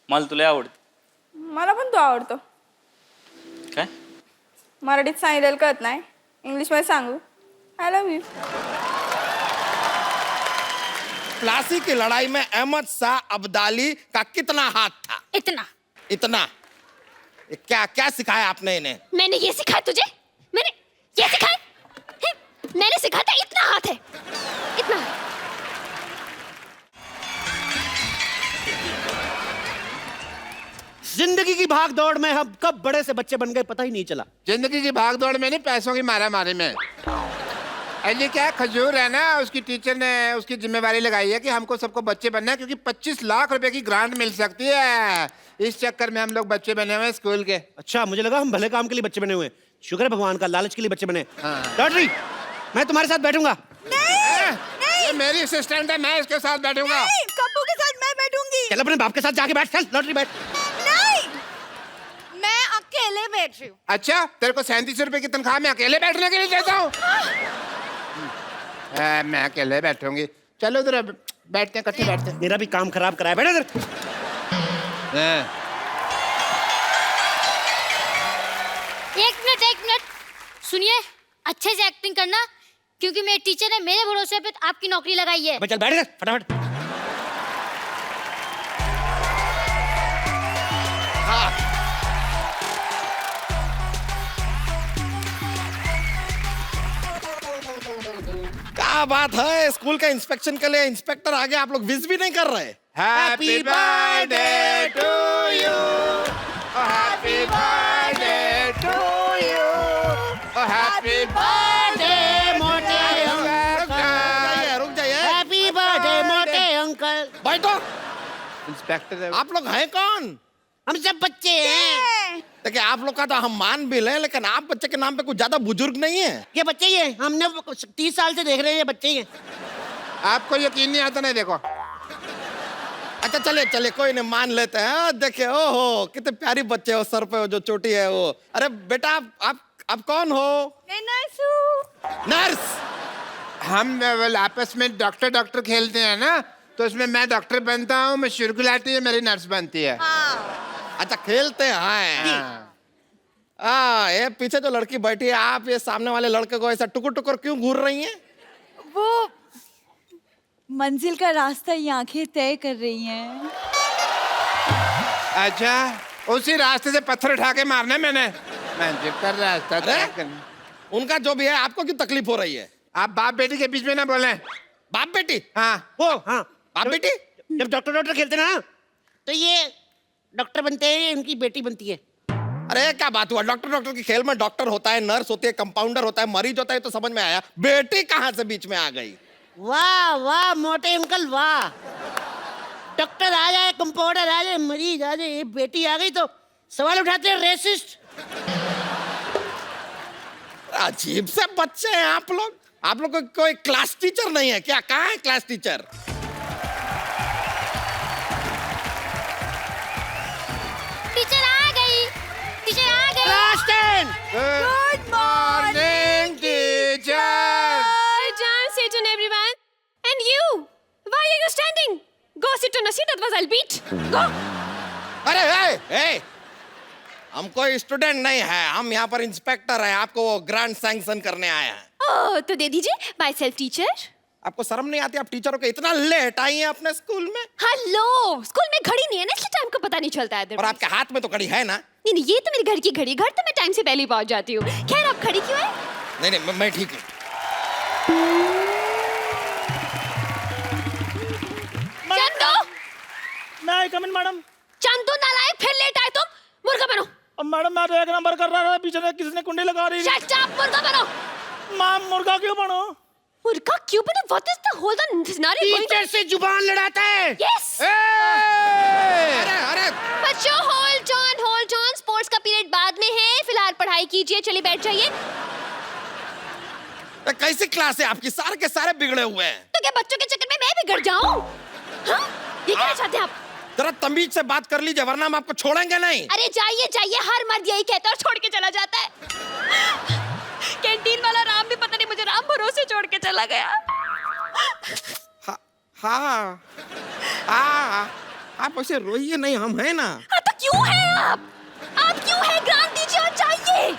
मला तुला आवडते. मला पण तू आवडतो. काय? मराठीत सांगितलेलं कळत नाही, इंग्लिशमध्ये सांगू? I love you. प्लासी की लड़ाई में अहमद शाह अब्दाली का कितना हाथ था? इतना। इतना? क्या क्या सिखाया आपने इन्हें? मैंने ये सिखाया तुझे? मैंने ये सिखाया? मैंने सिखाया था इतना हाथ है, इतना। जिंदगी की भाग दौड़ में हम कब बड़े से बच्चे बन गए पता ही नहीं चला। जिंदगी की भाग दौड़ में नहीं, पैसों की मारा मारी में। ये क्या खजूर है ना, उसकी टीचर ने उसकी जिम्मेवारी लगाई है कि हमको सबको बच्चे बनना है, क्योंकि 25 लाख रुपए की ग्रांट मिल सकती है। इस चक्कर में हम लोग बच्चे बने हुए हैं स्कूल के। अच्छा, मुझे लगा हम भले काम के लिए बच्चे बने हुए हैं। शुक्र है भगवान का, लालच के लिए बच्चे बने। हाँ। लॉटरी, मैं तुम्हारे साथ बैठूंगा। ये मेरी असिस्टेंट है, मैं इसके साथ बैठूंगा। कप्पू के साथ मैं बैठूंगी। चल अपने बाप के साथ जाके बैठ, चल लॉटरी बैठ। नहीं, मैं अकेले बैठ रही हूँ। अच्छा, तेरे को 37 रुपए की तनख्वाह मैं अकेले बैठने के लिए देता हूँ? मैं अकेले बैठूंगी। चलो उधर बैठते हैं, इकट्ठे बैठते हैं। मेरा भी काम खराब कराया, बैठ इधर। एक मिनट सुनिए, अच्छे से एक्टिंग करना, क्योंकि मेरे टीचर ने मेरे भरोसे पे आपकी नौकरी लगाई है। चल बैठ इधर फटाफट। क्या बात है, स्कूल का इंस्पेक्शन के लिए इंस्पेक्टर आ गया, आप लोग विश भी नहीं कर रहे? Happy birthday to you, happy birthday to you, happy birthday मोटे अंकल। रुक जाइए। हैप्पी बर्थडे मोटे अंकल। बैठो। इंस्पेक्टर है। आप लोग हैं कौन? हम सब बच्चे हैं। देखिए, आप लोग का तो हम मान भी लें, लेकिन आप बच्चे के नाम पे कुछ ज्यादा बुजुर्ग नहीं है। ये बच्चे ही हैं, हमने 30 साल से देख रहे हैं, ये बच्चे ही हैं। आपको यकीन नहीं आता? नहीं देखो। अच्छा चलिए चलिए, कोई नहीं, मान लेते हैं। देखिए, ओहो कितने प्यारी बच्चे हो, सर पे वो जो चोटी है वो। अरे बेटा, आप कौन हो? मैं नर्स हूँ। नर्स? हम आपस में डॉक्टर खेलते हैं ना, तो उसमें मैं डॉक्टर बनता हूँ, मैं शुरुलाती है, मेरी नर्स बनती है। अच्छा, खेलते हैं। ये पीछे जो लड़की बैठी है, आप ये सामने वाले लड़के को ऐसा टुकुर टुकुर क्यों घूर रही हैं? वो मंजिल का रास्ता ये आंखें तय कर रही हैं। अच्छा, उसी रास्ते से पत्थर उठा के मारना मैंने। मंजिल का रास्ता तय करना। उनका जो भी है, आपको क्यों तकलीफ हो रही है? आप बाप बेटी के बीच में ना बोलें। बाप बेटी? हाँ वो हाँ, बाप बेटी? जब डॉक्टर खेलते ना, तो ये डॉक्टर बनते हैं, इनकी बेटी बनती है। अरे क्या बात हुआ, डॉक्टर की खेल में डॉक्टर होता है, नर्स होती है, कंपाउंडर होता है, मरीज होता है, तो समझ में आया। बेटी कहाँ से बीच में आ गई? वाह वाह मोटे अंकल वाह। डॉक्टर आ जाए, कंपाउंडर आ जाए, मरीज आ जाए, ये बेटी आ गई तो सवाल उठाते हैं रेसिस्ट। अजीब से बच्चे हैं आप लोग। आप लोग को कोई क्लास टीचर नहीं है क्या? कहाँ है क्लास टीचर? टीचर आ गई, टीचर आ गई। Class 10। Good morning teacher. Jam sit on everyone. And you, why are you standing? Go sit on a seat, otherwise I'll beat. Go. अरे हम कोई स्टूडेंट नहीं है, हम यहाँ पर इंस्पेक्टर हैं, आपको वो ग्रांट सैंक्शन करने आए हैं। Oh, तो दे दीजिए, बाय सेल्फ टीचर। आपको शर्म नहीं आती? आप टीचरों को इतना लेट आई हैं अपने स्कूल में? हेलो, स्कूल में घड़ी नहीं है ना, इसलिए टाइम का पता नहीं चलता है। और आपके हाथ में तो घड़ी है ना? नहीं नहीं, ये तो मेरे घर की घड़ी, घर तो मैं टाइम से पहले ही पहुंच जाती हूँ। खैर, आप खड़ी क्यों है? नहीं नहीं, मैं ठीक हूँ। चंदू, मैं कम इन मैडम। चंदू नालायक, फिर लेट आए तुम। मुर्गा बनो। अब मैडम, मैं तो एक नंबर कर रहा था, पीछे से किसी ने कुंडी लगा रही थी। शट अप, मुर्गा बनो। मैम, मुर्गा क्यों बनो? मुर्गा क्यों बनो? What is the whole scenario? Teacher से जुबान लड़ाता है। Yes. अरे अरे, बच्चों, hold on. स्पोर्ट्स का पीरियड बाद में है, फिलहाल पढ़ाई कीजिए। चलिए बैठ जाइए। कैसी क्लास है आपकी? सारे के सारे बिगड़े हुए हैं। तो क्या बच्चों के चक्कर में मैं बिगड़ जाऊं? हाँ? ये क्या चाहते हैं आप? जरा तमीज से बात कर लीजिए, वरना हम आपको छोड़ेंगे नहीं। अरे जाइए, हर मर्द यही कहता है और छोड़ के चला जाता है। कैंटीन वाला राम भी पता नहीं मुझे राम भरोसे छोड़ के चला गया। हाँ हाँ हाँ आप ऐसे रोइए नहीं, हम हैं ना। हाँ तो क्यों है आप क्यों है? ग्रांट दीजिए और जाइए।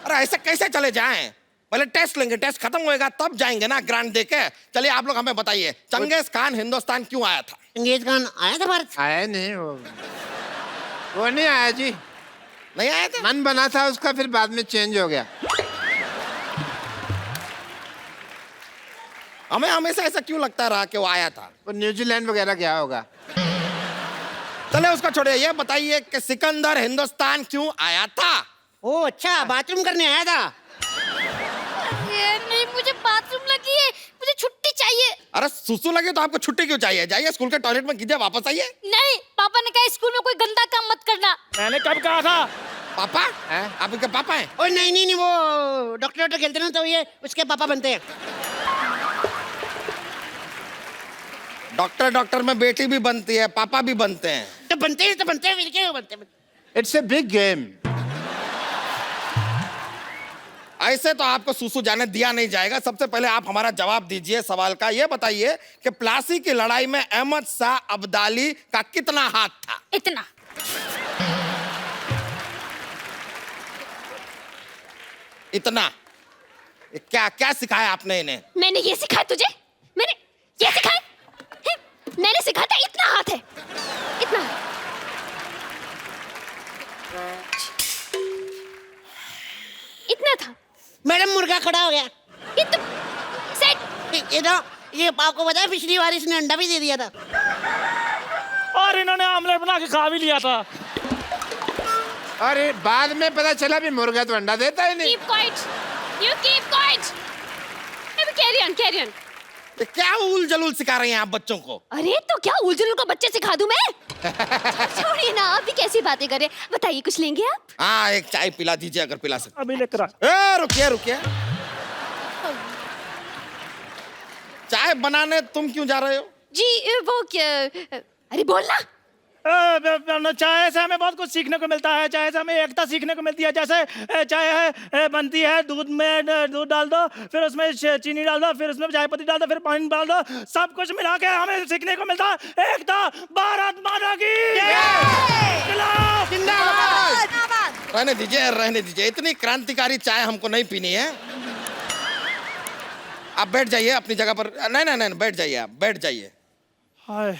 अरे ऐसे कैसे चले जाएं? पहले टेस्ट लेंगे, टेस्ट खत्म होएगा तब जाएंगे ना ग्रांट देके। चलिए आप लोग हमें बताइए, चंगेज खान हिंदुस्तान क्यों आया था? चंगेज खान आया था भारत? आया नहीं वो नहीं आया जी। नहीं आया था? मन बना था उसका, फिर बाद में चेंज हो गया। हमें हमेशा ऐसा क्यों लगता रहा कि वो आया था? वो न्यूजीलैंड वगैरह गया होगा। चलिए उसका छोड़िए, ये बताइए कि सिकंदर हिंदुस्तान क्यों आया था? ओ अच्छा, बाथरूम करने आया था। ये नहीं, मुझे बाथरूम लगी है, मुझे छुट्टी चाहिए। अरे सुसु लगे तो आपको छुट्टी क्यों चाहिए? जाइए स्कूल के टॉयलेट में कीजिए, वापस आइए। नहीं, पापा ने कहा स्कूल में कोई गंदा काम मत करना। मैंने कब कहा था? पापा हैं? आप इनके पापा हैं? ओ नहीं, वो डॉक्टर खेलते ना, तो ये उसके पापा बनते हैं। डॉक्टर में बेटी भी बनती है, पापा भी बनते हैं। तो बनते हैं फिर क्या बनते हैं? It's a big game. ऐसे तो आपको सुसु जाने दिया नहीं जाएगा। सबसे पहले आप हमारा जवाब दीजिए सवाल का। ये बताइए कि प्लासी की लड़ाई में अहमद शाह अब्दाली का कितना हाथ था? इतना। इतना? क्या क्या सिखाया आपने इन्हें? मैंने ये सिखाया तुझे? मैंने ये सिखाया? मैंने सिखाया था इतना हाथ है, इतना। इतना था। मैडम मुर्गा खड़ा हो गया। ये तो सेट। ये आपको पता है पिछली बार इसने अंडा भी दे दिया था। और इन्होंने आमलेट बना के खा भी लिया था। और बाद में पता चला भी मुर्गा तो अंडा देता ही नहीं। Keep quiet. You keep quiet. Maybe carry on. ये क्या उल जलूल सिखा रही हैं आप बच्चों को? अरे तो क्या उलझुल को बच्चे सिखा दूं मैं? छोड़िए ना, आप भी कैसी बातें कर रहे हैं। बताइए, कुछ लेंगे आप? हाँ, एक चाय पिला दीजिए अगर पिला सकते। अभी लेकर आ। रुकिए। चाय बनाने तुम क्यों जा रहे हो? जी वो क्या? अरे बोलना। चाय से हमें बहुत कुछ सीखने को मिलता है। चाय से हमें एकता सीखने को मिलती है। जैसे चाय है बनती है, दूध में दूध डाल दो, फिर उसमें चीनी डाल दो, फिर उसमें चाय पत्ती डाल दो, फिर पानी डाल दो, सब कुछ मिला के हमें सीखने को मिलता है। एकता, भारत माता की जिंदाबाद। रहने दीजिए, इतनी क्रांतिकारी चाय हमको नहीं पीनी है। आप बैठ जाइए अपनी जगह पर। नहीं, बैठ जाइए, आप बैठ जाइए। हाय,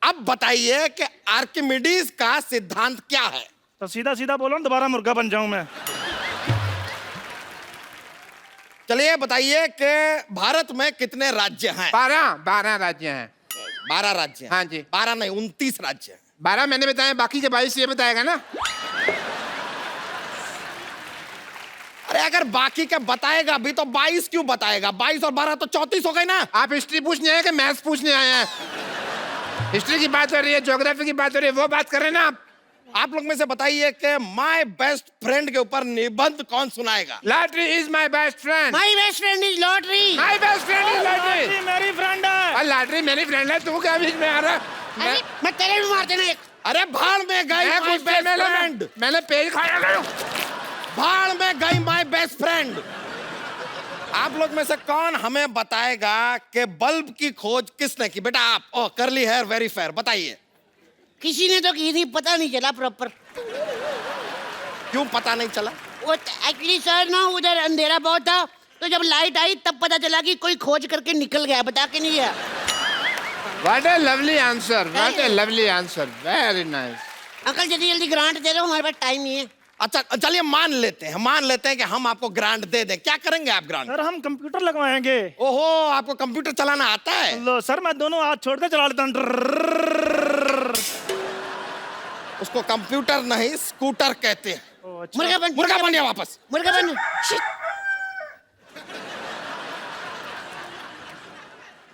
अब बताइए कि आर्किमिडीज का सिद्धांत क्या है? तो सीधा बोलो ना, दोबारा मुर्गा बन जाऊं मैं। चलिए बताइए कि भारत में कितने राज्य हैं? 12 राज्य हैं। 12 राज्य हैं। हाँ जी। 12 नहीं, 29 राज्य हैं। 12 मैंने बताया, बाकी के 22 ये बताएगा ना। अरे अगर बाकी का बताएगा भी तो 22 क्यों बताएगा? 22 और 12 तो 34 हो गए ना। आप हिस्ट्री पूछने आए कि मैथ्स पूछने आए हैं? हिस्ट्री की बात हो रही है, ज्योग्राफी की बात हो रही है, वो बात कर रहे हैं ना आप लोग में से बताइए कि माय बेस्ट फ्रेंड के ऊपर निबंध कौन सुनाएगा? Lottery is my best friend. My best friend is lottery. My best friend is lottery. मेरी फ्रेंड है। और लॉटरी मेरी फ्रेंड है, तू क्या बीच में आ रहा? मैं तेरे भी मार देना एक। अरे भाड़ में गई माय बेस्ट फ्रेंड। मैंने पेज खाया। भाड़ में गई माय बेस्ट फ्रेंड। आप लोग में से कौन हमें बताएगा कि बल्ब की खोज किसने की? बेटा आप। ओह, करली हेयर वेरी फेयर। बताइए। किसी ने तो की थी, पता नहीं चला प्रॉपर। क्यों पता नहीं चला? वो एक्चुअली सर ना, उधर अंधेरा बहुत था, तो जब लाइट आई तब पता चला कि कोई खोज करके निकल गया, बता के नहीं गया। What a lovely answer. What a lovely answer. Very nice. Uncle जल्दी ग्रांट दे दो, हमारे पास टाइम नहीं है। अच्छा चलिए मान लेते हैं कि हम आपको ग्रांट दे दें। क्या करेंगे आप ग्रांट? सर हम कंप्यूटर लगवाएंगे। ओहो, आपको कंप्यूटर चलाना आता है? लो सर, मैं दोनों हाथ छोड़कर चला लेता हूँ। उसको कंप्यूटर नहीं स्कूटर कहते हैं। अच्छा। मुर्गा बन गया वापस। मुर्गा बन।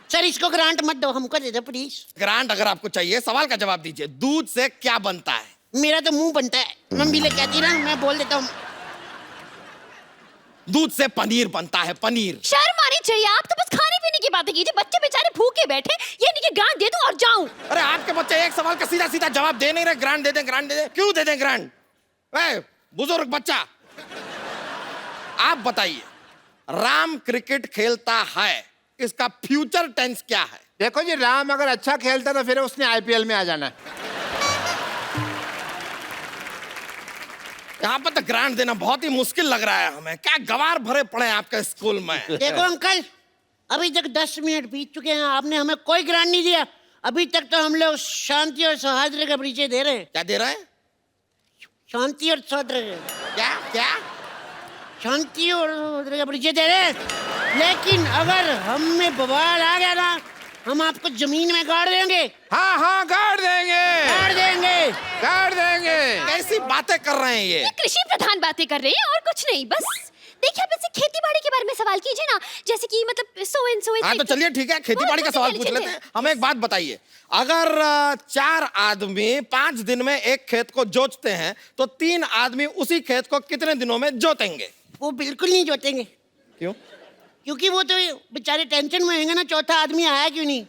सर इसको ग्रांट मत दो, हमको दे दो प्लीज। ग्रांट अगर आपको चाहिए, सवाल का जवाब दीजिए। दूध से क्या बनता है? मेरा तो मुंह बनता है, मम्मी ले कहती ना, मैं बोल देता हूँ। दूध से पनीर बनता है, पनीर। शर्म आनी चाहिए, आप तो बस खाने पीने की बातें कीजिए। बच्चे बेचारे भूखे बैठे, ये नहीं कि ग्रांट दे दूं और जाऊं। अरे आपके बच्चे एक सवाल का सीधा जवाब दे नहीं रहे। ग्रांट दे दें। क्यों दे दें ग्रांट? बुजुर्ग बच्चा, आप बताइए, राम क्रिकेट खेलता है, इसका फ्यूचर टेंस क्या है? देखो जी, राम अगर अच्छा खेलता तो फिर उसने आईपीएल में आ जाना। यहाँ पर तो ग्रांट देना बहुत ही मुश्किल लग रहा है हमें। क्या गवार भरे पड़े हैं आपके स्कूल में। देखो अंकल, अभी तक 10 मिनट बीत चुके हैं, आपने हमें कोई ग्रांट नहीं दिया। अभी तक तो हम लोग शांति और सौहार्द का परिचय दे रहे हैं। क्या दे रहा है? शांति और सौहार्द। क्या क्या? शांति और सौहार्द का परिचय दे रहे हैं। लेकिन अगर हम में बवाल आ गया ना, हम आपको जमीन में गाड़ देंगे। हाँ हाँ, गाड़ देंगे, गाड़ देंगे, गाड़ देंगे। कैसी बातें कर रहे हैं ये? कृषि प्रधान बातें कर रहे हैं और कुछ नहीं। बस देखिए, आप ऐसे खेती बाड़ी के बारे में सवाल कीजिए ना, जैसे कि मतलब सो एंड सो। हाँ तो चलिए ठीक है, खेती बाड़ी का सवाल पूछ लेते हैं। हमें एक बात बताइए, अगर 4 आदमी 5 दिन में एक खेत को जोतते हैं तो 3 आदमी उसी खेत को कितने दिनों में जोतेंगे? वो बिल्कुल नहीं जोतेंगे। क्यों? क्योंकि वो तो बेचारे टेंशन में होंगे ना, चौथा आदमी आया क्यों नहीं।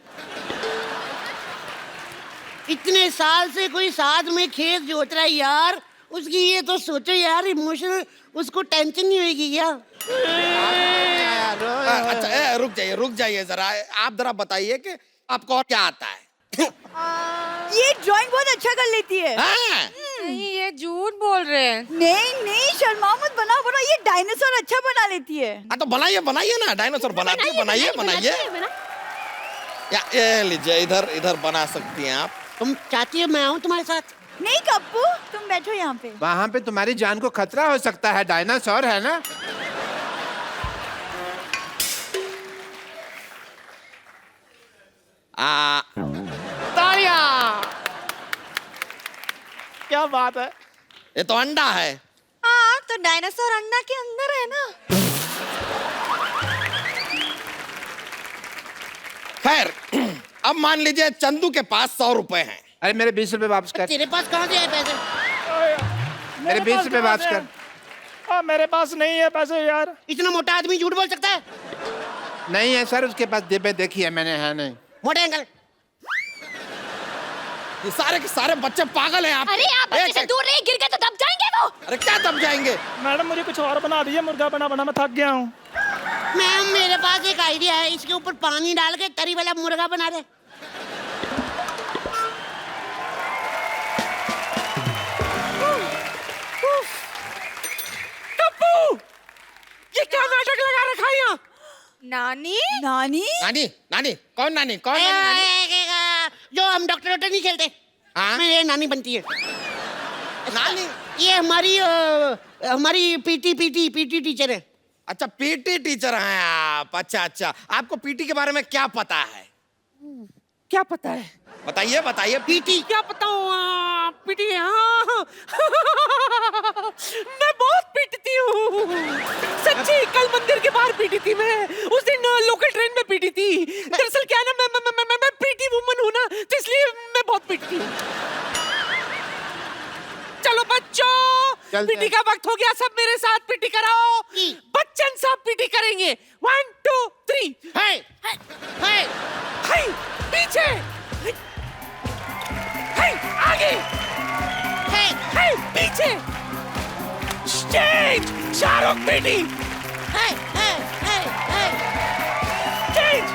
इतने साल से कोई साथ में खेत जोत रहा है यार, उसकी ये तो सोचो यार, इमोशनल उसको टेंशन नहीं होगी क्या? अच्छा रुक जाइए जरा, आप जरा बताइए कि आपको और क्या आता है? ये ड्राइंग बहुत अच्छा कर लेती है। हाँ? नहीं, ये झूठ बोल रहे हैं। नहीं शर्मा मत, बनाओ ये डायनासोर अच्छा बना लेती है। हाँ तो बनाइए ना, डायनासोर बनाती है, बनाइए। ये लीजिए, इधर बना सकती हैं आप। तुम चाहती हो मैं आऊँ तुम्हारे साथ? नहीं कप्पू, तुम बैठो यहाँ पे। वहां पे तुम्हारी जान को खतरा हो सकता है, डायनासोर है ना। तालियां! क्या बात है। ये तो अंडा है। हाँ, तो डायनासोर अंडा के अंदर है ना। खैर, अब मान लीजिए चंदू के पास 100 रुपए हैं। अरे मेरे 20 रुपए वापस कर। तेरे पास कहाँ से आए पैसे? मेरे 20 रुपए वापस कर। मेरे पास नहीं है पैसे यार। इतना मोटा आदमी झूठ बोल सकता है? नहीं है सर, उसके पास जेबें देखी है मैंने, है नहीं। मोटे अंकल, ये सारे के सारे बच्चे पागल हैं आप। अरे आप बच्चे से दूर रहिए, गिर गए तो दब जाएंगे वो। अरे क्या दब जाएंगे? मैडम मुझे कुछ और बना दीजिए, मुर्गा बना मैं थक गया हूँ। मैम मेरे पास एक आइडिया है, इसके ऊपर पानी डाल के तरी वाला मुर्गा बना दे। ये क्या नाटक लगा रखा है यहाँ? नानी नानी कौन नानी? जो हम डॉक्टर नहीं खेलते, हाँ? मेरी नानी बनती है। नानी? ये हमारी पीटी टीचर है। अच्छा, पीटी टीचर हैं आप। अच्छा, आपको पीटी के बारे में क्या पता है? क्या पता है? बताइए। पीटी क्या बताऊँ? पीटी, हाँ। मैं बहुत पीटती हूँ सच्ची। कल मंदिर के बाहर पीटी थी मैं, उस दिन लोकल ट्रेन में पीटी थी। दरअसल क्या है ना, मैं पीटी वुमन हूँ ना, तो इसलिए मैं बहुत पीटती हूँ। चलो बच्चों, पीटी का वक्त हो गया, सब मेरे साथ पीटी कराओ। बच्चन साहब पीटी करेंगे। 1 2 3। हाय पीछे, हाय आगे, हाय पीछे। Stage Shahrukh PT. Stage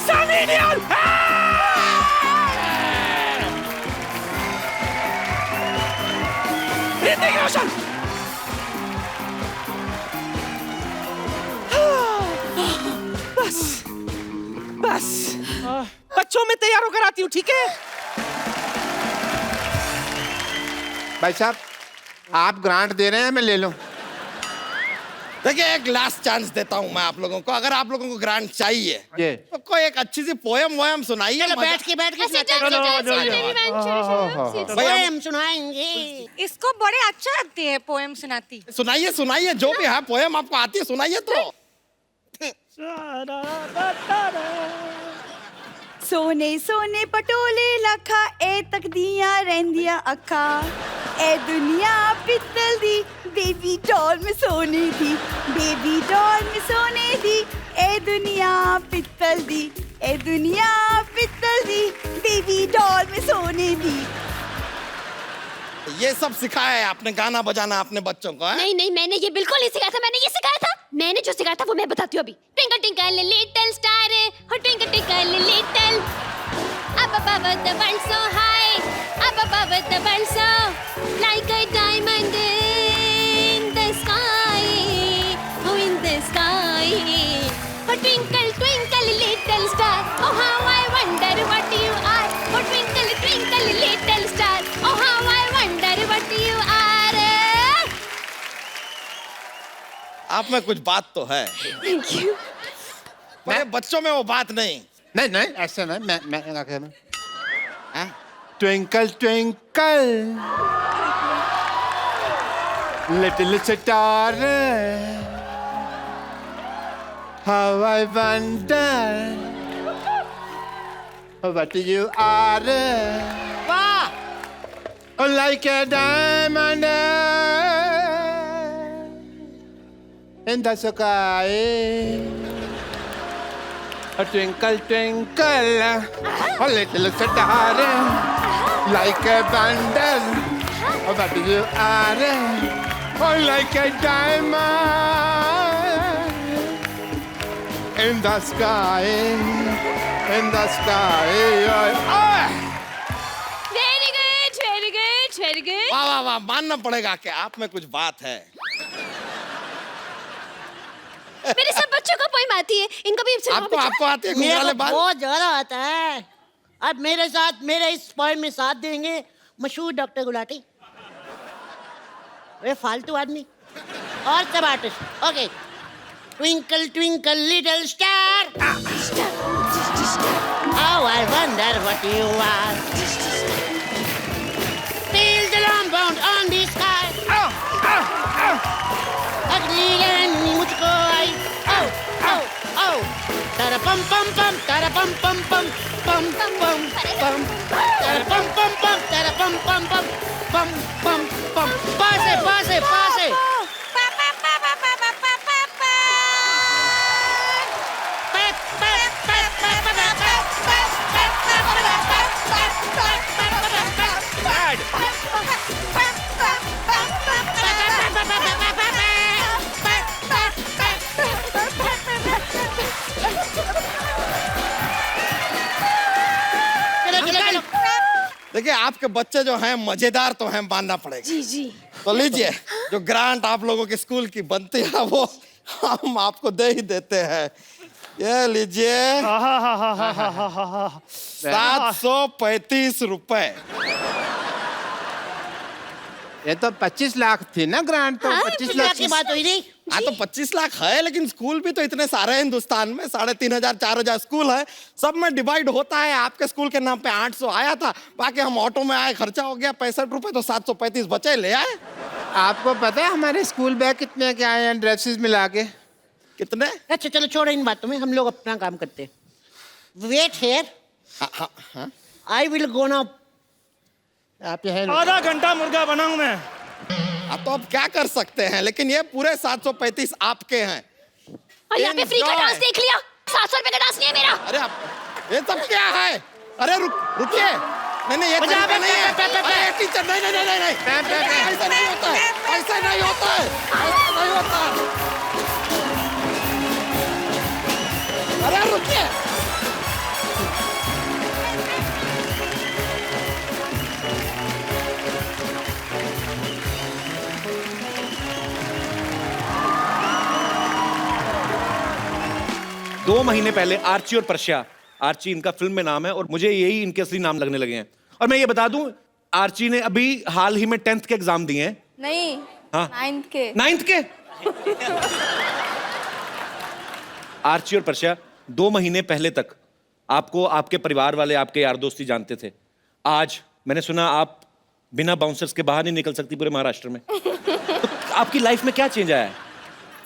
Sunny Deol. Hrithik Roshan. बस बच्चों में तैयार होकर आती हूँ, ठीक है? भाई साहब, आप ग्रांट दे रहे हैं, मैं ले लूं? देखिए, एक लास्ट चांस देता हूं मैं आप लोगों को। अगर आप लोगों को ग्रांट चाहिए तो कोई एक अच्छी सी पोयम सुनाइए। बैठ के पोएम सुनाएंगे। इसको बड़े अच्छा लगती है पोएम सुनाती। सुनाइए, जो भी है पोयम आपको आती है, सुनाइए तो। सोने पटोले लखा, ए तकदियां रहंदियां अखा। ए दुनिया पित्तल दी, बेबी डॉल में सोने दी, बेबी डॉल में सोने दी। ए दुनिया पित्तल दी, ए दुनिया पित्तल दी, बेबी डॉल में सोने दी। ये सब सिखाया है आपने, गाना बजाना अपने बच्चों को? नहीं नहीं, मैंने ये बिल्कुल नहीं सिखाया था। मैंने ये सिखाया था, मैंने जो सिखाया था वो मैं बताती हूँ अभी। ट्विंकल ट्विंकल लिटिल स्टार, हो twinkle twinkle little, up above the world so high, up above the world so like a diamond in the sky, oh in the sky. Oh twinkle twinkle little star, oh how I wonder what you are. Oh twinkle twinkle little star, oh how I wonder what you are. आप में कुछ बात तो है, Thank you. मेरे बच्चों में वो बात नहीं। नहीं नहीं, ऐसे नहीं। मैं क्या कह रहा हूँ? Twinkle twinkle little star, how I wonder what you are. वाह! Like a diamond in the sky, a twinkle twinkle, a little star, like a bundle, what you are, oh like a diamond in the sky, in the sky. Very good, very good, very good. वाह वाह वाह, मानना पड़ेगा कि आप में कुछ बात है। मेरे सब बच्चों को पोइम आती है, इनको भी आपको आती है मेरे घुंघराले को बाल? बहुत ज्यादा आता है। अब मेरे साथ, मेरे इस पॉइंट में साथ देंगे मशहूर डॉक्टर गुलाटी, वे फालतू आदमी और सब artist. Okay, twinkle twinkle little star, how I wonder what you are, feel the long bound on the sky, अगली लाइन मुझको आई, ओ ओ ओ, तारा पम पम पम, तारा पम पम पम, पम पम पम, तारा पम पम पम, तारा पम पम पम, पम पम पम। पासे पासे पासे, देखिए आपके बच्चे जो हैं मजेदार तो हैं, मानना पड़ेगा। जी जी। तो लीजिए, जो ग्रांट आप लोगों के स्कूल की बनती है वो हम आपको दे ही देते हैं। ये लीजिए, 735 रुपए। ये तो 25 लाख थी ना ग्रांट, तो 25 लाख की बात हुई नहीं। हाँ तो 25 लाख है, लेकिन स्कूल भी तो इतने सारे हैं हिंदुस्तान में, 3500 4000 स्कूल है, सब में डिवाइड होता है। आपके स्कूल के नाम पे 800 आया था, बाकी हम ऑटो में आए, खर्चा हो गया 65 रुपए, तो 735 बचे, ले आए। आपको पता है हमारे स्कूल बैग कितने के आए हैं ड्रेसेस मिला के? कितने? अच्छा चलो छोड़ो इन बातों में, हम लोग अपना काम करते हैं। Wait here, I will go now. आप ये आधा घंटा मुर्गा बनाऊं मैं। हाँ तो अब क्या कर सकते हैं, लेकिन ये पूरे 735 आपके हैं। और यहाँ पे फ्री का Enjoy. डांस देख लिया, 700 रुपए का डांस नहीं है मेरा। अरे आप ये सब क्या है? अरे रुकिए, नहीं ये तरीका नहीं है। अरे टीचर, नहीं नहीं नहीं नहीं, ऐसा नहीं होता है, ऐसा नहीं होता है, ऐसा नहीं होता है। अरे रुकिए, 2 महीने पहले आर्ची और पर्शिया, आर्ची इनका फिल्म में नाम है और मुझे यही इनके असली नाम लगने लगे हैं। और मैं ये बता दूं, आर्ची ने अभी हाल ही में 10th के एग्जाम दिए हैं। नहीं, हाँ 9th के। 9th के? आर्ची और पर्शिया 2 महीने पहले तक आपको आपके परिवार वाले, आपके यार दोस्त ही जानते थे। आज मैंने सुना आप बिना बाउंसर्स के बाहर नहीं निकल सकती पूरे महाराष्ट्र में। तो आपकी लाइफ में क्या चेंज आया है?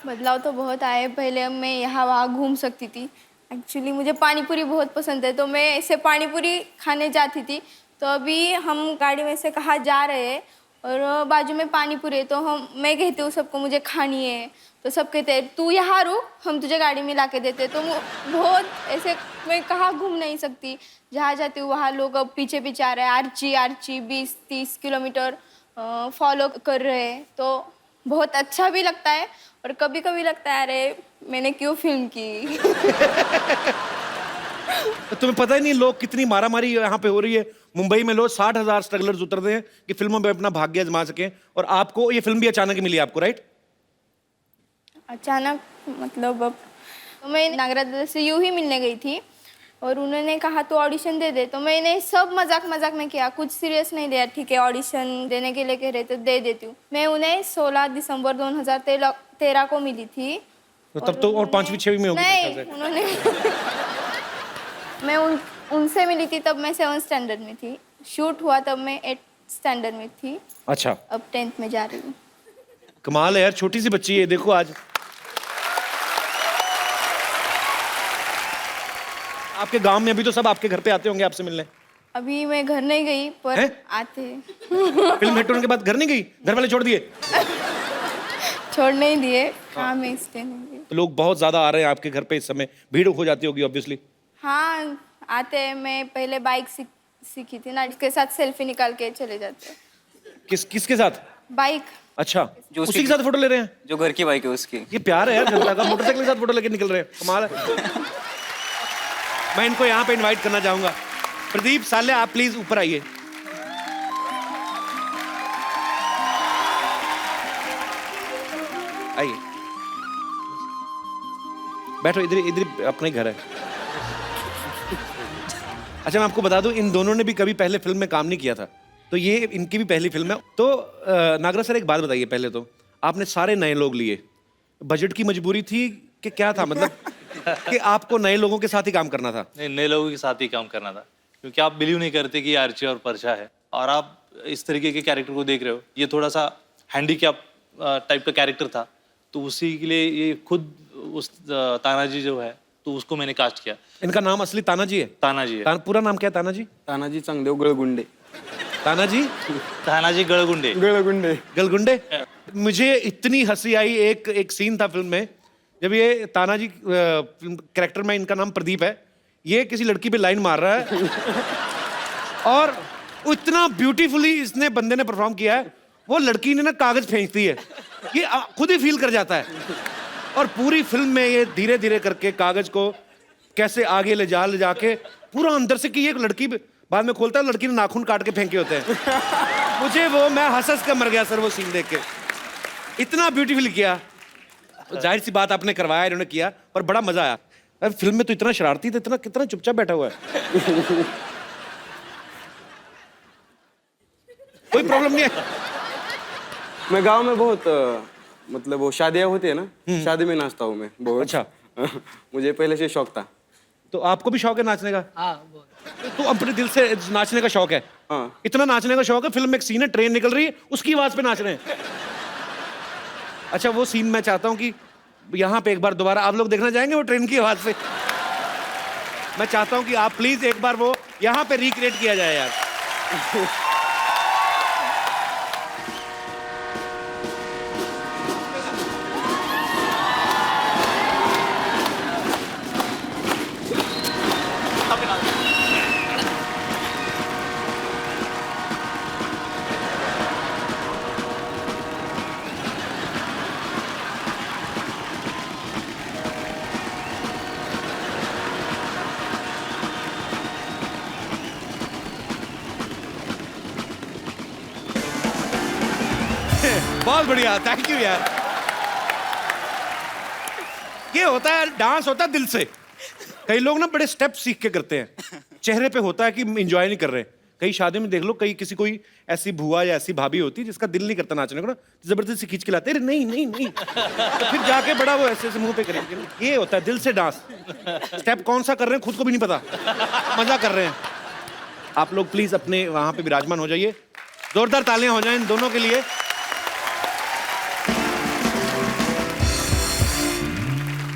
बदलाव तो बहुत आए। पहले मैं यहाँ वहाँ घूम सकती थी। एक्चुअली मुझे पानी पूरी बहुत पसंद है, तो मैं ऐसे पानी पूरी खाने जाती थी। तो अभी हम गाड़ी में से कहाँ जा रहे हैं और बाजू में पानी पूरी है, तो मैं कहती हूँ सबको मुझे खानी है, तो सब कहते हैं तू यहाँ रुक, हम तुझे गाड़ी में ला के देते। तो बहुत ऐसे, मैं कहाँ घूम नहीं सकती, जहाँ जाती हूँ वहाँ लोग अब पीछे पीछे आ रहे हैं। आर्ची आर्ची 20-30 किलोमीटर फॉलो कर रहे हैं तो बहुत अच्छा भी लगता है और कभी कभी लगता है अरे मैंने क्यों फिल्म की। तो तुम्हें पता ही नहीं लोग कितनी मारामारी यहाँ पे हो रही है। मुंबई में लोग 60,000 स्ट्रगलर्स उतरते हैं कि फिल्मों में अपना भाग्य आजमा सकें, और आपको ये फिल्म भी अचानक ही मिली आपको, राइट? अचानक मतलब अब तो मैं नागराज दादा से यूं ही मिलने गई थी और उन्होंने कहा तो ऑडिशन दे दे, तो मैंने सब मजाक मजाक में किया, कुछ सीरियस नहीं लिया। ठीक है ऑडिशन देने के लिए कह रहे तो दे देती हूँ। मैं उन्हें 16 दिसंबर 2013 को मिली थी। तो तब तो और 5वीं 6वीं में होगी नहीं, मेरे ख्याल से। उन्होंने मैं उनसे मिली थी तब मैं 7th स्टैंडर्ड में थी। शूट हुआ तब मैं 8th स्टैंडर्ड में थी। अच्छा, अब 10th में जा रही हूँ। कमाल है यार, छोटी सी बच्ची है, देखो आज आपके गांव में अभी तो सब आपके घर पे आते होंगे आपसे मिलने। अभी मैं घर नहीं गई पर हैं? आते हैं। फिल्म हिट होने के बाद घर नहीं गई? घर वाले छोड़ दिए? छोड़ नहीं दिए, हाँ मैं इसलिए नहीं गई। तो लोग बहुत ज्यादा आ रहे हैं आपके घर पे इस समय, भीड़ हो जाती होगी ऑब्वियसली। हाँ आते हैं। मैं पहले बाइक सीखी थी ना, इसके साथ सेल्फी निकाल के चले जाते हैं। किसके साथ? बाइक। अच्छा, जो उसी के साथ फोटो ले रहे हैं? जो घर की बाइक है उसकी। ये प्यार है यार जनता का, मोटरसाइकिल के साथ फोटो लेके निकल रहे हैं, कमाल है। मैं इनको यहाँ पे इनवाइट करना चाहूंगा। प्रदीप साले आप प्लीज ऊपर आइए। आइए, बैठो, इधर इधर अपना ही घर है। अच्छा मैं आपको बता दूं, इन दोनों ने भी कभी पहले फिल्म में काम नहीं किया था, तो ये इनकी भी पहली फिल्म है। तो नागराज सर एक बात बताइए, पहले तो आपने सारे नए लोग लिए, बजट की मजबूरी थी कि क्या था, मतलब कि आपको नए लोगों के साथ ही काम करना था? नहीं, नए लोगों के साथ ही काम करना था, क्योंकि आप बिलीव नहीं करते कि आर्ची और परछा है और आप इस तरीके के कैरेक्टर को देख रहे हो। ये थोड़ा सा हैंडीकैप टाइप का कैरेक्टर था, तो उसी के लिए ये खुद उस तानाजी जो है तो उसको मैंने कास्ट किया। इनका नाम असली तानाजी है? तानाजी है। पूरा नाम क्या है तानाजी? तानाजी चांगदेव गळगुंडे। तानाजी? तानाजी गळगुंडे। गळगुंडे। गलगुंडे। मुझे इतनी हंसी आई, एक सीन था फिल्म में जब ये तानाजी कैरेक्टर में, इनका नाम प्रदीप है, ये किसी लड़की पे लाइन मार रहा है और इतना ब्यूटीफुली इसने बंदे ने परफॉर्म किया है, वो लड़की ने ना कागज फेंकती है, ये खुद ही फील कर जाता है। और पूरी फिल्म में ये धीरे धीरे करके कागज को कैसे आगे ले जाके पूरा अंदर से, कि ये लड़की बाद में खोलता है लड़की ने नाखून काट के फेंके होते हैं। मुझे वो, मैं हंस कर मर गया सर वो सीन देख के, इतना ब्यूटीफुल किया। तो जाहिर सी बात आपने करवाया, इन्होंने किया, पर बड़ा मजा आया। अब फिल्म में तो इतना शरारती था, इतना कितना चुपचाप बैठा हुआ है। कोई प्रॉब्लम नहीं है? मैं गांव में बहुत मतलब वो शादियां होती है ना, शादी में नाचता हूँ मैं बहुत। अच्छा। मुझे पहले से शौक था। तो आपको भी शौक है नाचने का? तो अपने दिल से नाचने का शौक है? हाँ। इतना नाचने का शौक है, फिल्म में एक सीन है, ट्रेन निकल रही है, उसकी आवाज पे नाच रहे हैं। अच्छा वो सीन मैं चाहता हूँ कि यहाँ पे एक बार दोबारा आप लोग देखना चाहेंगे वो ट्रेन की आवाज से? मैं चाहता हूँ कि आप प्लीज एक बार वो यहाँ पे रिक्रिएट किया जाए यार। बहुत बढ़िया, थैंक यू यार। ये होता है, डांस होता है दिल से। कई लोग ना बड़े स्टेप सीख के करते हैं, चेहरे पे होता है कि एंजॉय नहीं कर रहे। कई शादियों में देख लो, कई किसी कोई ऐसी बुआ या ऐसी भाभी होती है जिसका दिल नहीं करता नाचने को ना, जबरदस्ती खींच के लाते, अरे नहीं नहीं नहीं, तो फिर जाके बड़ा वो ऐसे मुंह पे करेंगे। ये होता है दिल से डांस। स्टेप कौन सा कर रहे हैं खुद को भी नहीं पता, मजा कर रहे हैं। आप लोग प्लीज अपने वहां पे विराजमान हो जाइए, जोरदार तालियां हो जाएं इन दोनों के लिए।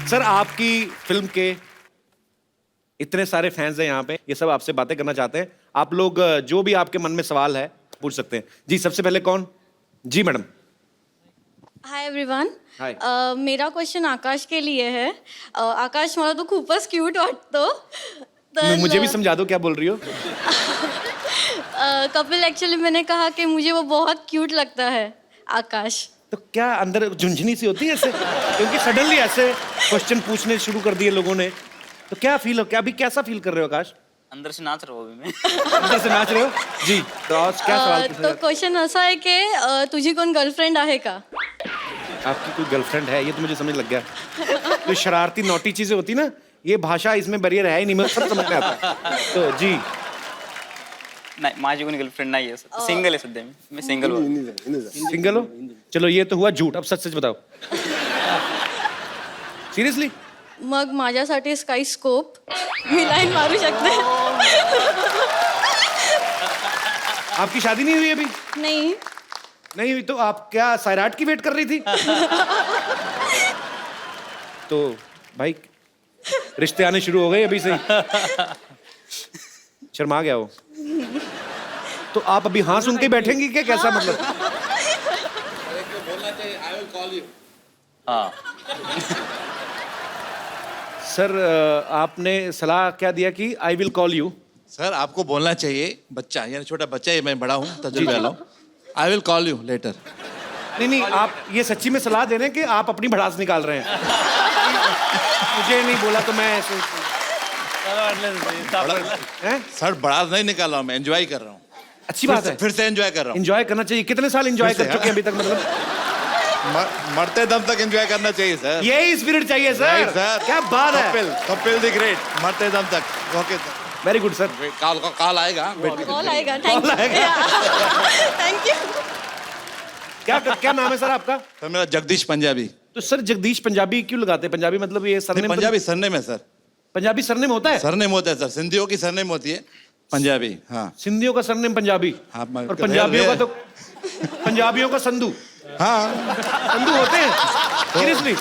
सर आपकी फिल्म के इतने सारे फैंस हैं यहाँ पे, ये सब आपसे बातें करना चाहते हैं। आप लोग जो भी आपके मन में सवाल है पूछ सकते हैं। जी सबसे पहले कौन? जी मैडम। Hi everyone. हाय। मेरा क्वेश्चन आकाश के लिए है। आकाश मला तो खूपच क्यूट वाटतो, तर मुझे भी समझा दो क्या बोल रही हो। कपिल एक्चुअली मैंने कहा कि मुझे वो बहुत क्यूट लगता है आकाश। तो क्या अंदर झुंझुनी सी होती है ऐसे, क्योंकि सडनली ऐसे क्वेश्चन पूछने शुरू कर दिए लोगों ने, तो क्या फील हो, क्या अभी कैसा फील कर रहे हो आकाश? अंदर से नाच रहा हूँ अभी मैं। अंदर से नाच रहे हो जी? तो आज क्या सवाल पूछा तो क्वेश्चन ऐसा है कि तुझी कोण गर्लफ्रेंड आहे का? आपकी कोई गर्लफ्रेंड है? ये तो मुझे समझ लग गया। तो शरारती नोटी चीजें होती ना, ये भाषा इसमें बैरियर है ही नहीं, मुझे सब समझ में आता है। तो जी नाही माझी कोणी गर्लफ्रेंड नाही आहे, सिंगल आहे सध्या मी सिंगल हूँ। सिंगल हो? चलो ये तो हुआ झूठ, अब सच सच बताओ। सीरियसली? मग माझ्यासाठी स्काई स्कोप मी लाईन मारू शकते? आपकी शादी नहीं हुई अभी? नहीं। नहीं हुई तो आप क्या सैराट की वेट कर रही थी? तो भाई रिश्ते आने शुरू हो गए अभी से ही। शर्मा गया वो। तो आप अभी हाँ सुन के बैठेंगी क्या, कैसा मतलब? हाँ सर आपने सलाह क्या दिया कि I will call you? Sir आपको बोलना चाहिए, बच्चा यानी छोटा बच्चा है, मैं बड़ा हूँ, तजुर्बा वाला हूँ। I will call you later. नहीं नहीं, आप ये सच्ची में सलाह दे रहे हैं कि आप अपनी भड़ास निकाल रहे हैं? मुझे नहीं बोला तो मैं ऐसे सर बड़ास नहीं निकाल रहा हूँ, मैं एंजॉय कर रहा हूँ। अच्छी बात है, फिर से एंजॉय कर रहा हूँ। एंजॉय करना चाहिए। कितने साल एंजॉय कर चुके हैं अभी तक, मतलब? मरते दम तक एंजॉय करना चाहिए सर। यही स्पिरिट चाहिए सर। क्या बात है। कपिल द ग्रेट, मरते दम तक। Okay sir, very good sir. Call आएगा। कॉल आएगा। Thank you. क्या नाम है सर आपका? सर मेरा जगदीश पंजाबी। तो सर जगदीश पंजाबी क्यों लगाते हैं? पंजाबी मतलब ये सरनेम? पंजाबी सरनेम है सर। पंजाबी सरनेम होता है? सरनेम होता है सर, सिंधियों की सरनेम होती है पंजाबी। हाँ, सिंधियों का सरनेम पंजाबी। हाँ, और पंजाबियों का तो पंजाबियों का संधू। हाँ, संधू होते हैं सीरियसली?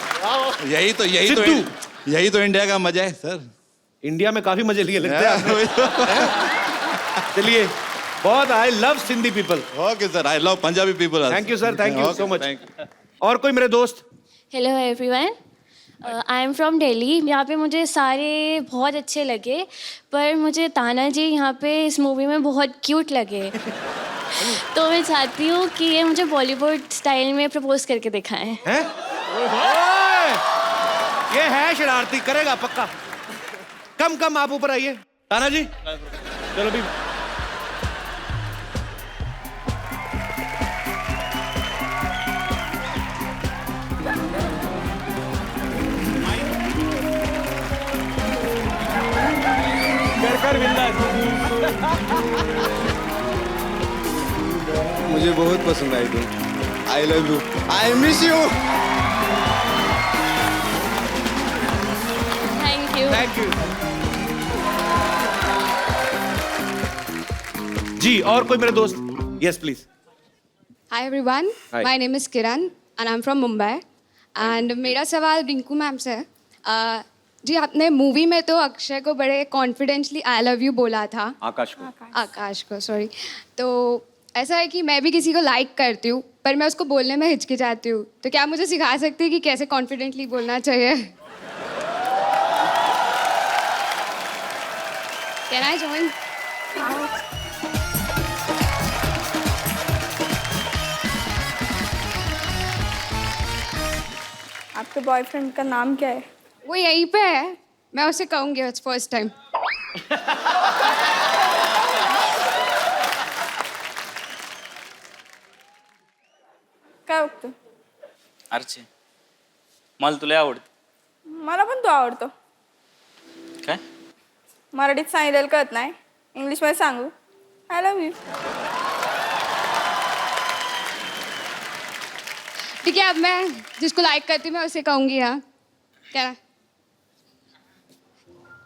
यही तो इंडिया का मजा है सर। इंडिया में काफी मजे लिए लगते हैं। चलिए, बहुत I love Sindhi people. Okay sir, I love Punjabi people. Thank you sir, thank you so much. और कोई मेरे दोस्त? Hello everyone, I am from Delhi. यहाँ पे मुझे सारे बहुत अच्छे लगे, पर मुझे ताना जी यहाँ पे इस मूवी में बहुत क्यूट लगे। तो मैं चाहती हूँ कि ये मुझे बॉलीवुड स्टाइल में प्रपोज करके दिखाएं। हैं? ये है शरारती, करेगा पक्का। कम आप ऊपर आइए। ताना जी चलो भी। मुझे बहुत पसंद आई तुम। I love you, I miss you. Thank you. Thank you जी। और कोई मेरे दोस्त? Yes please. Hi everyone, Hi. my name is Kiran and I'm from Mumbai and मेरा सवाल रिंकू मैम से है। जी आपने मूवी में तो अक्षय को बड़े कॉन्फिडेंटली आई लव यू बोला था। आकाश को सॉरी। तो ऐसा है कि मैं भी किसी को लाइक करती हूँ पर मैं उसको बोलने में हिचकिचाती हूँ, तो क्या आप मुझे सिखा सकती है कि कैसे कॉन्फिडेंटली बोलना चाहिए? Can I join? आपके बॉयफ्रेंड का नाम क्या है? वो यहीं पे है, मैं उसे कहूँगी इट्स फर्स्ट टाइम। काय बघतो? अर्चे मला तुला आवडतं. मला पण तू आवडतो. काय? मराठीत सांगितलेलं कळत नाही, इंग्लिशमध्ये सांगू? I love you. ठीक है, अब मैं जिसको लाइक करती हूँ मैं उसे कहूँगी। हाँ क्या?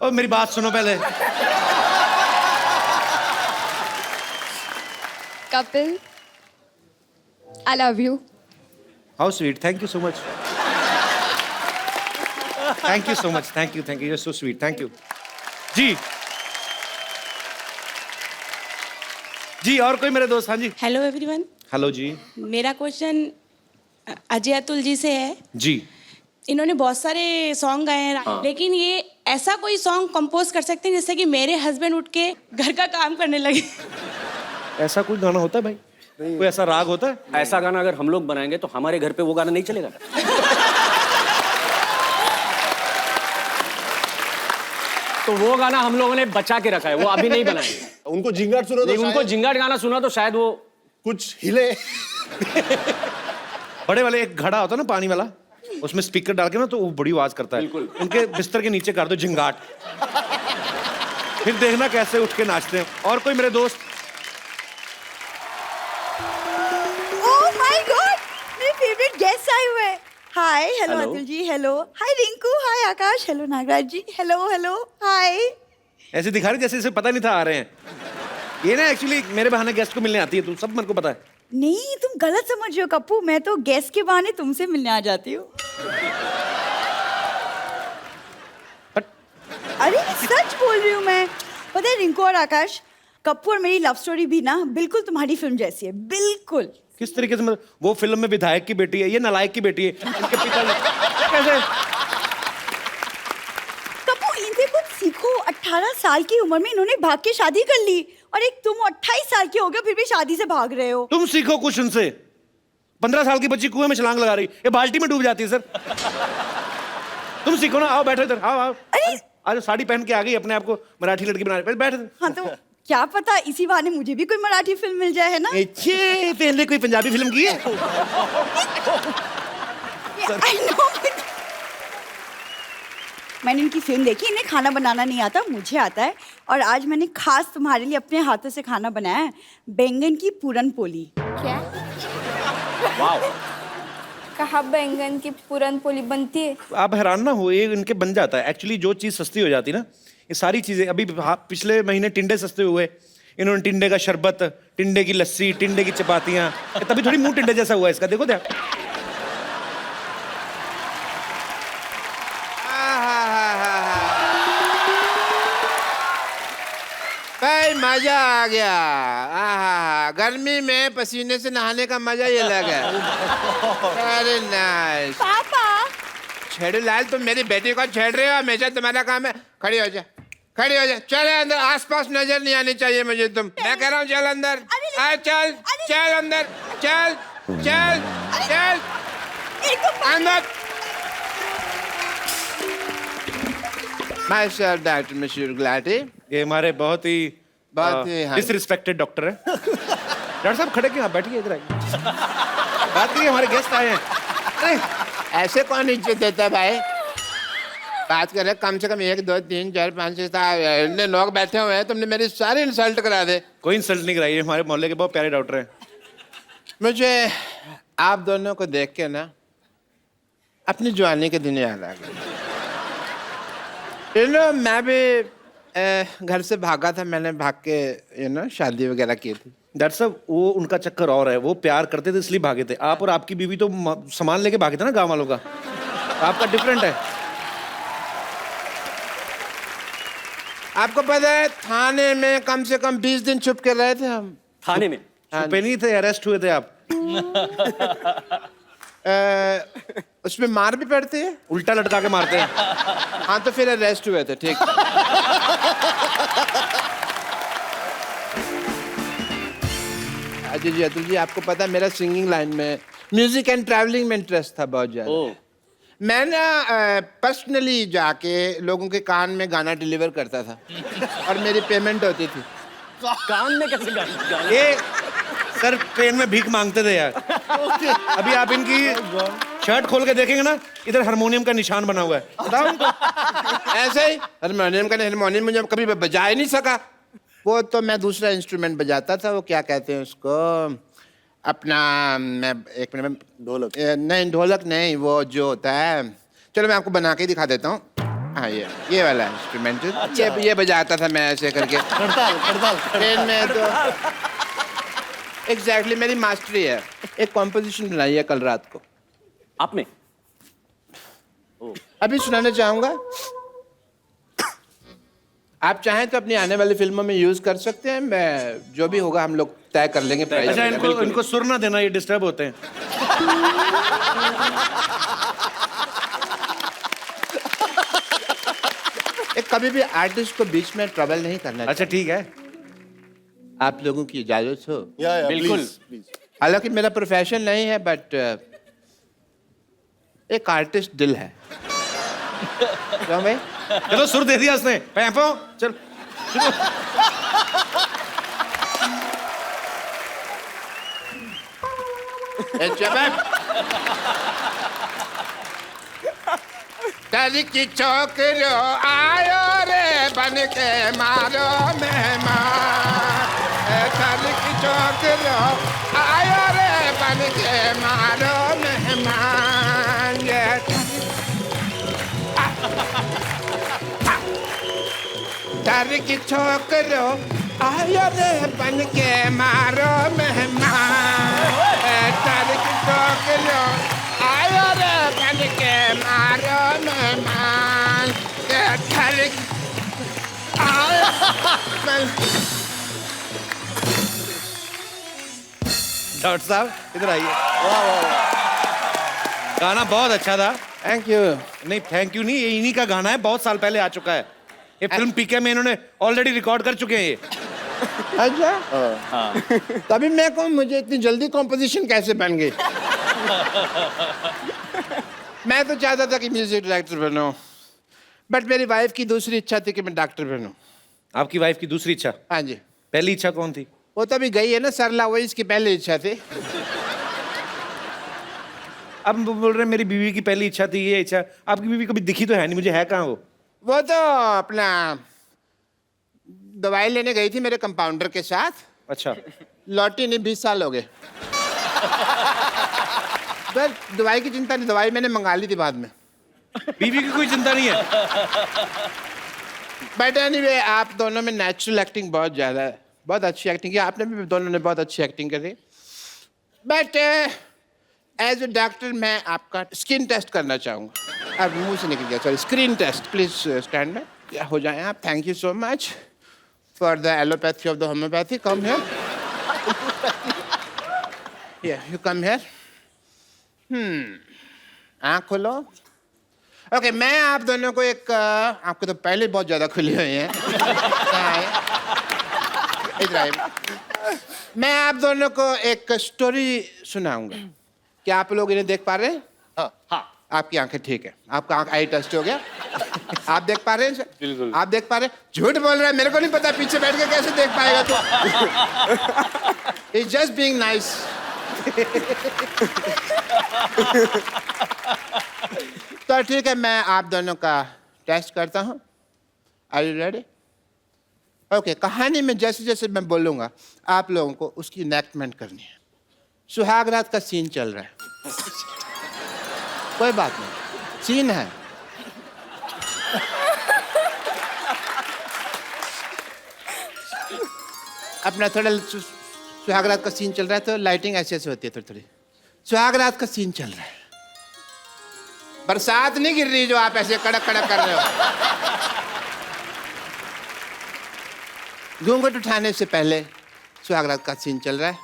और मेरी बात सुनो पहले। Kapil, I love you. How sweet, thank you so much. Thank you so much, thank you, you are so sweet, thank you जी। जी और कोई मेरे दोस्त? हाँ जी। Hello everyone. हेलो जी। मेरा क्वेश्चन अजय अतुल जी से है। जी। इन्होंने बहुत सारे सॉन्ग गाए हैं, हाँ। लेकिन ये ऐसा कोई सॉन्ग कंपोज कर सकते हैं जिससे कि मेरे हस्बैंड उठ के घर का काम करने लगे। ऐसा कोई गाना होता है भाई? कोई ऐसा राग होता है? ऐसा गाना अगर हम लोग बनाएंगे तो हमारे घर पे वो गाना नहीं चलेगा। तो वो गाना हम लोगों ने बचा के रखा है, वो अभी नहीं बनाएंगे। उनको जिंगाट सुनो तो उनको जिंगाट गाना सुना तो शायद वो कुछ हिले। बड़े वाले एक घड़ा होता है ना पानी वाला, उसमें स्पीकर डाल के ना तो वो बड़ी आवाज करता है। उनके बिस्तर के नीचे कर दो जिंगाट, फिर देखना कैसे उठ के नाचते हैं। और कोई मेरे दोस्त? ओह माय गॉड, मेरे फेवरेट गेस्ट आए हुए हैं। हाय, hello Hello. Atul ji, hello, हाय रिंकू, हाय आकाश, हेलो नागराज जी, हेलो हेलो, हाय। ऐसे दिखा रही जैसे इसे पता नहीं था आ रहे हैं। ये ना एक्चुअली मेरे बहाने गेस्ट को मिलने आती है, तुम सब मेरे को पता है। नहीं, तुम गलत समझ रहे हो कप्पू, मैं तो गेस्ट के बहाने तुमसे मिलने आ जाती हूँ। अरे सच बोल रही हूँ मैं। पता है रिंकू और आकाश, कप्पू और मेरी लव स्टोरी भी ना बिल्कुल तुम्हारी फिल्म जैसी है, बिल्कुल। किस तरीके से? मतलब वो फिल्म में विधायक की बेटी है, ये नालायक की बेटी है। इनके पिता कैसे? कप्पू इनसे कुछ सीखो। 18 साल की उम्र में इन्होंने भाग के शादी कर ली, और एक तुम 28 साल के हो गए फिर भी शादी से भाग रहे हो। तुम सीखो कुछ उनसे। 15 साल की बच्ची कुएं में छलांग लगा रही, ये बाल्टी में डूब जाती है सर। तुम सीखो ना, आओ बैठो इधर, आओ आओ। आज साड़ी पहन के आ गई, अपने आप को मराठी लड़की बना रही, बैठ। हाँ तो क्या पता इसी बहाने मुझे भी कोई मराठी फिल्म मिल जाए, है ना? अच्छे, पहले कोई पंजाबी फिल्म की है? I know. मैंने इनकी फिल्म देखी, इन्हें खाना बनाना नहीं आता, मुझे आता है। और आज मैंने खास तुम्हारे लिए अपने हाथों से खाना बनाया है, बैंगन की पूरन पोली। क्या? वाओ। कहाँ बैंगन की पूरन पोली बनती है? आप हैरान ना हो, ये इनके बन जाता है। एक्चुअली जो चीज़ सस्ती हो जाती है ना, ये सारी चीज़ें। अभी पिछले महीने टिंडे सस्ते हुए, इन्होंने टिंडे का शरबत, टिंडे की लस्सी, टिंडे की चपातियाँ, तभी थोड़ी मुंह टिंडे जैसा हुआ इसका, देखो क्या। भाई मजा आ गया। आहा, गर्मी में पसीने से नहाने का मजा ही अलग है। Very nice. पापा छेड़ू लाल, तुम मेरी बेटी को छेड़ रहे हो, हमेशा तुम्हारा काम है। खड़ी हो जा, खड़ी हो जा, चल अंदर। आसपास नजर नहीं आनी चाहिए मुझे तुम। मैं कह रहा हूँ चल अंदर। आ चल, चल अंदर, चल चल चल अंदर। मास्टर डॉक्टर मिस्टर गुलाटी, ये हमारे बहुत ही डिसरिस्पेक्टेड डॉक्टर है। डॉक्टर साहब खड़े क्यों? आप बैठिए, इधर आइए, बात करिए, हमारे गेस्ट आए हैं। अरे ऐसे कौन इज्जत देता है भाई? बात कर रहे, कम से कम 1 2 3 4 5 6 7 लोग बैठे हुए हैं, तुमने मेरी सारी इंसल्ट करा दे। कोई इंसल्ट नहीं कराई, हमारे मोहल्ले के बहुत प्यारे डॉक्टर हैं। मुझे आप दोनों को देख के ना अपनी जवानी के दिन याद आ गए। मैं भी घर से भागा था, मैंने भाग के शादी वगैरह की थी। डॉक्टर साहब वो उनका चक्कर और है, वो प्यार करते थे इसलिए भागे थे। आप और आपकी बीवी तो सामान लेके भागे थे ना गांव वालों का, आपका डिफरेंट है। आपको पता है थाने में कम से कम 20 दिन छुप के रहे थे हम। थाने में छुपे नहीं थे, अरेस्ट हुए थे आप। उसमें मार भी पड़ती है, उल्टा लटका के मारते हैं। हाँ तो फिर अरेस्ट हुए थे, ठीक। अजय जी, अतुल जी, आपको पता है मेरा सिंगिंग लाइन में, म्यूजिक एंड ट्रैवलिंग में इंटरेस्ट था बहुत ज्यादा। मैं ना पर्सनली जाके लोगों के कान में गाना डिलीवर करता था और मेरी पेमेंट होती थी। कान में कैसे गाना? ये सर ट्रेन में भीख मांगते थे यार। अभी आप इनकी शर्ट खोल के देखेंगे ना, इधर हारमोनियम का निशान बना हुआ है, बताओ उनको। ऐसे ही हारमोनियम मुझे कभी बजा ही नहीं सका। वो तो मैं दूसरा इंस्ट्रूमेंट बजाता था, वो क्या कहते हैं उसको, अपना, मैं एक मिनट में, ढोलक नहीं, ढोलक नहीं, वो जो होता है, चलो मैं आपको बना के दिखा देता हूँ। हाँ ये वाला इंस्ट्रूमेंट, ये बजाता था मैं ऐसे करके ट्रेन में। तो एग्जैक्टली मेरी मास्टरी है। एक कॉम्पोजिशन बनाई है कल रात को आपने, अभी सुनाना चाहूंगा। आप चाहें तो अपनी आने वाली फिल्मों में यूज कर सकते हैं। मैं जो भी होगा हम लोग तय कर लेंगे प्राइस। अच्छा, इनको सुर ना देना, ये डिस्टर्ब होते हैं। एक कभी भी आर्टिस्ट को बीच में ट्रबल नहीं करना। अच्छा ठीक है। आप लोगों की इजाजत हो? बिल्कुल। हालांकि मेरा प्रोफेशन नहीं है बट एक आर्टिस्ट दिल है। क्यों भाई? चलो सुर दे दिया उसने। पैपो चल। डर की चौकरो आयो रे बन के मारो मेहमान। डर की चौकरो आयो रे बन के मारो मेहमान। डर की चौकरो आयो रे बन के मारो मेहमान। डर की चौकरो आयो रे बन के मारो मेहमान। डॉक्टर साहब इधर आइए। गाना बहुत अच्छा था। Thank you. नहीं थैंक यू नहीं, ये इन्हीं का गाना है, बहुत साल पहले आ चुका है। ये फिल्म पीके में इन्होंने ऑलरेडी रिकॉर्ड कर चुके हैं ये। अच्छा हाँ। तभी मैं कहूँ मुझे इतनी जल्दी कॉम्पोजिशन कैसे बन गई। मैं तो चाहता था कि म्यूजिक डायरेक्टर बनूं, बट मेरी वाइफ की दूसरी इच्छा थी कि मैं डॉक्टर बनूं। आपकी वाइफ की दूसरी इच्छा? हाँ जी। पहली इच्छा कौन थी? वो तभी गई है ना सरला, वही इसकी पहली इच्छा थी। अब बोल रहे हैं मेरी बीवी की पहली इच्छा थी ये इच्छा। आपकी बीवी कभी दिखी तो है नहीं मुझे, है कहाँ वो? वो तो अपना दवाई लेने गई थी मेरे कंपाउंडर के साथ। अच्छा। लौटी नहीं, 20 साल हो गए। बस दवाई की चिंता नहीं, दवाई मैंने मंगा ली थी बाद में। बीवी की कोई चिंता नहीं है। बट एनीवे आप दोनों में नेचुरल एक्टिंग बहुत ज़्यादा है, बहुत अच्छी एक्टिंग की आपने भी, दोनों ने बहुत अच्छी एक्टिंग करी। बट एज ए डॉक्टर मैं आपका स्किन टेस्ट करना चाहूँगा। अब मुंह से निकल गया, sorry, screen test. Please stand में हो जाए आप। Thank you so much for the allopathy of the homeopathy. Come here, you come here. आँख खोलो। ओके मैं आप दोनों को एक आपको तो पहले बहुत ज़्यादा खुली हुई है। इधर आइए। मैं आप दोनों को एक स्टोरी सुनाऊंगा। क्या आप लोग इन्हें देख पा रहे हैं? हाँ। आपकी आंखें ठीक है, आपका आंख आई टेस्ट हो गया। आप देख पा रहे हैं? बिल्कुल। आप देख पा रहे हैं? झूठ बोल रहा है, मेरे को नहीं पता पीछे बैठ के कैसे देख पाएगा तू। It's just being nice. तो ठीक है मैं आप दोनों का टेस्ट करता हूँ। Are you ready? ओके कहानी में जैसे जैसे मैं बोलूँगा आप लोगों को उसकी इनैक्टमेंट करनी है। सुहाग रात का सीन चल रहा है। कोई बात नहीं, सीन है। अपना थोड़ा सुहाग रात का सीन चल रहा है तो लाइटिंग ऐसे ऐसे होती है थोड़ी थोड़ी। सुहाग रात का सीन चल रहा है, बरसात नहीं गिर रही जो आप ऐसे कड़क कड़क कर रहे हो। घूंघट उठाने से पहले सुहाग रात का सीन चल रहा है,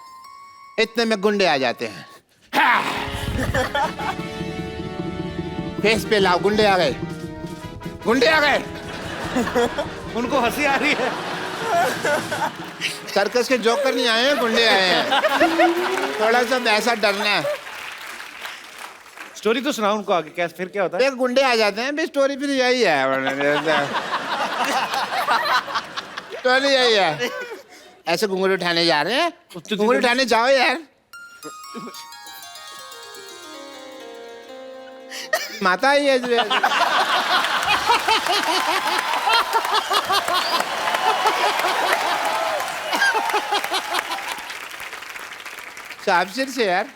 इतने में गुंडे आ जाते हैं। फेस पे लाओ, गुंडे आ गए, गुंडे आ गए। उनको हंसी आ रही है। सर्कस के जोकर नहीं आए हैं, गुंडे आए हैं। थोड़ा सा वैसा डरना है। स्टोरी तो सुनाओ उनको आगे, कैसे फिर क्या होता है? एक गुंडे आ जाते हैं, भी स्टोरी फिर यही है। स्टोरी यही है। ऐसे घुंघरू उठाने जा रहे हैं, घुंघरू उठाने जाओ यार। माता ही है। साफसिर से यार,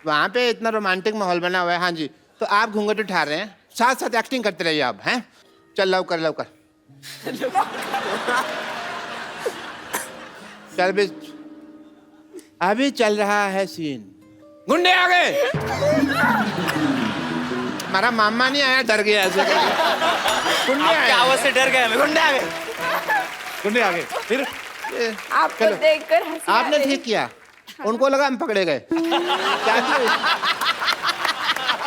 वहाँ पे इतना रोमांटिक माहौल बना हुआ है। हाँ जी, तो आप घूंघट उठा रहे हैं, साथ साथ एक्टिंग करते रहिए आप। हैं, चल लव कर, लव कर। चल भी, अभी चल रहा है सीन। गुंडे आ गए। हमारा मामा नहीं आया, डर गया ऐसे करके। गुंडे आए, आवाज से डर गया मैं। गुंडे आ गए, गुंडे आ गए। फिर आपको देखकर हंसी आ आपने रही। ठीक किया, उनको लगा हम पकड़े गए। क्या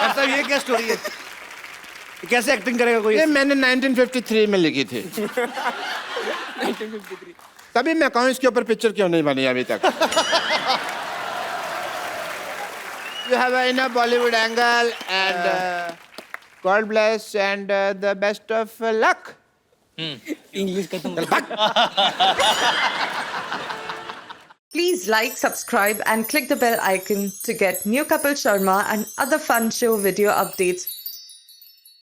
ऐसा ये क्या स्टोरी है? कैसे एक्टिंग करेगा कोई? ये मैंने 1953 में लिखी थी। तभी मैं कहूँ इसके ऊपर पिक्चर क्यों नहीं बनी अभी तक. You have enough Bollywood angle and God bless and the best of luck. English का Please like, subscribe and click the bell icon to get new Kapil Sharma and other fun show video updates